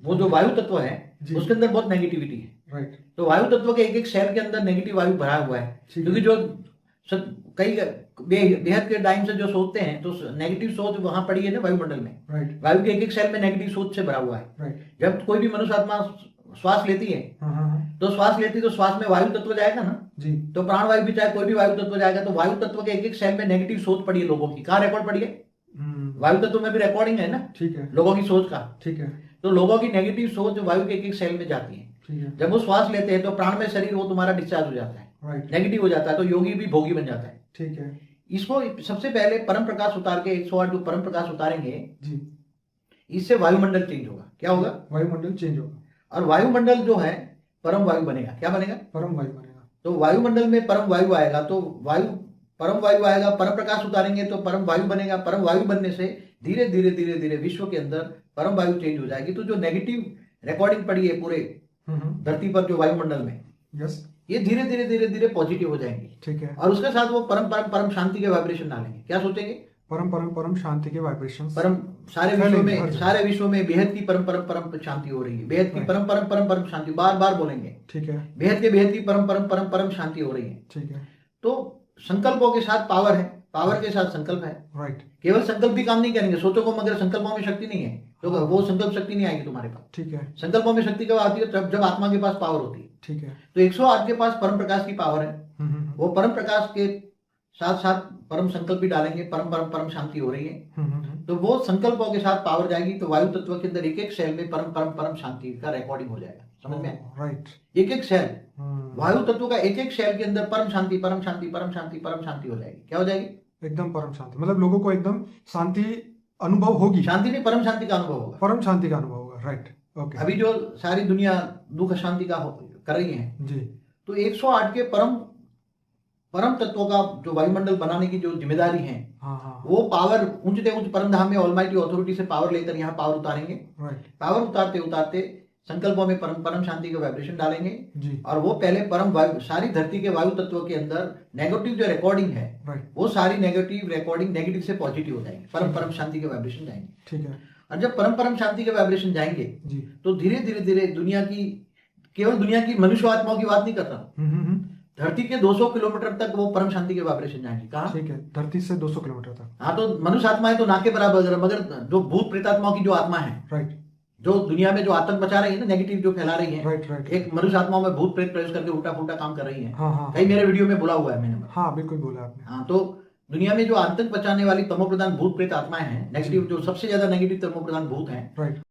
वो जो वायु तत्व है जी। उसके अंदर बहुत नेगेटिविटी है। राइट। तो वायु तत्व के एक एक सेल के अंदर नेगेटिव वायु भरा हुआ है, ठीक क्योंकि है। जो कई बेहद के टाइम से जो सोचते हैं तो नेगेटिव सोच वहां पड़ी है ना वायुमंडल में। राइट। वायु के एक एक सेल में नेगेटिव सोच से भरा हुआ है। राइट। जब कोई भी मनुष्य आत्मा श्वास लेती है हाँ। तो श्वास लेती तो श्वास में वायु तत्व जाएगा ना। जी। तो प्राण वायु भी चाहे कोई भी वायु तत्व जाएगा, तो वायु तत्व के एक एक सेल में नेगेटिव सोच पड़ी है लोगों की। कहाँ रिकॉर्ड पड़ी है? वायु तत्व में भी रिकॉर्डिंग है ना। ठीक है। लोगों की सोच का। ठीक है। तो लोगों की नेगेटिव सोच वायु के एक एक सेल में जाती है। ठीक है। जब वो श्वास लेते हैं तो प्राण में शरीर वो तुम्हारा डिस्चार्ज हो जाता है, राइट। नेगेटिव हो जाता है, तो योगी भी भोगी बन जाता है। ठीक है। इसको सबसे पहले परम प्रकाश उतार के 108 जो परम प्रकाश उतारेंगे जी। इससे वायुमंडल चेंज होगा। क्या होगा? वायुमंडल चेंज होगा। और वायुमंडल जो है परम वायु बनेगा। क्या बनेगा? परम वायु बनेगा। तो वायुमंडल में परम वायु आएगा, तो वायु परम वायु आएगा, परम प्रकाश उतारेंगे तो परम वायु बनेगा। परम वायु बनने से धीरे धीरे धीरे धीरे विश्व के अंदर परम वायु चेंज हो जाएगी। तो जो नेगेटिव रिकॉर्डिंग पड़ी है पूरे धरती पर जो वायुमंडल में, यस, ये धीरे धीरे धीरे धीरे पॉजिटिव हो जाएंगी। ठीक है। और उसके साथ वो परम परम परम शांति के वाइब्रेशन डालेंगे। क्या सोचेंगे? परम परम परम शांति के वाइब्रेशन। परम सारे विश्व में बेहद की परम परम परम शांति हो रही है। बेहद की परम परम परम परम शांति बार बार बोलेंगे। ठीक है। बेहद की परम परम परम परम शांति हो रही है। ठीक है। तो संकल्पों के साथ पावर है, पावर के साथ संकल्प है। राइट। केवल संकल्प भी काम नहीं करेंगे। सोचो को मगर संकल्पों में शक्ति नहीं है तो वो संकल्प शक्ति नहीं आएगी तुम्हारे पास। ठीक है। संकल्पों में शक्ति कब आती है? जब आत्मा के पास पावर होती है। ठीक है। तो 108 के पास परम प्रकाश की पावर है। वो परम प्रकाश के साथ साथ परम संकल्प भी डालेंगे। परम परम परम शांति हो रही है। तो वो संकल्पों के साथ पावर जाएगी तो वायु तत्व के अंदर एक एक सेल में परम परम परम शांति का रिकॉर्डिंग हो जाएगा। समझ में? राइट। एक एक सेल वायु तत्व का एक एक सेल के अंदर परम शांति परम शांति परम शांति परम शांति हो जाएगी। क्या हो जाएगी? एकदम परम शांति। मतलब लोगों को एकदम शांति अनुभव होगी। शांति नहीं, परम शांति का अनुभव होगा। परम शांति का अनुभव होगा। राइट। ओके। अभी जो सारी दुनिया दुख शांति का कर रही है जी, तो 108 के परम तत्वों का जो वायुमंडल बनाने की जो जिम्मेदारी है, हाँ, वो पावर ऊंचते उच्च परम धाम में ऑलमाइटी अथॉरिटी से पावर लेकर यहाँ पावर उतारेंगे। राइट। पावर उतारते उतारते संकल्पों में परम परम शांति का वाइब्रेशन डालेंगे जी। और वो पहले परम वायु सारी धरती के वायु तत्वों के अंदर नेगेटिव जो रिकॉर्डिंग है, राइट, वो सारी नेगेटिव रिकॉर्डिंग नेगेटिव से पॉजिटिव हो जाएंगे। परम परम शांति के वाइब्रेशन जाएंगे। ठीक है। और जब परम परम शांति के वाइब्रेशन जाएंगे जी, तो धीरे धीरे धीरे दुनिया की, केवल दुनिया की मनुष्य आत्माओं की बात नहीं कर रहा, धरती के 200 किलोमीटर तक वो परम शांति के वाइब्रेशन जाएंगे। कहाँ? ठीक है। धरती से 200 किलोमीटर तक। हाँ, तो मनुष्य आत्मा है तो नाके बराबर, मगर जो भूत प्रेतात्माओं की जो आत्मा है, राइट, जो दुनिया में जो आतंक मचा रही है ना, नेगेटिव जो फैला रही है, राइट, राइट, एक मनुष्य आत्माओं में भूत प्रेत प्रवेश करके उल्टा पुल्टा काम कर रही है। हाँ, कई मेरे वीडियो में बोला हुआ है मैंने। हाँ, बिल्कुल बोला आपने। हाँ, तो दुनिया में जो आतंक मचाने वाली तमो प्रधान भूत प्रेत आत्माएं हैं, नेगेटिव जो सबसे ज्यादा नेगेटिव तमो प्रधान भूत हैं, राइट।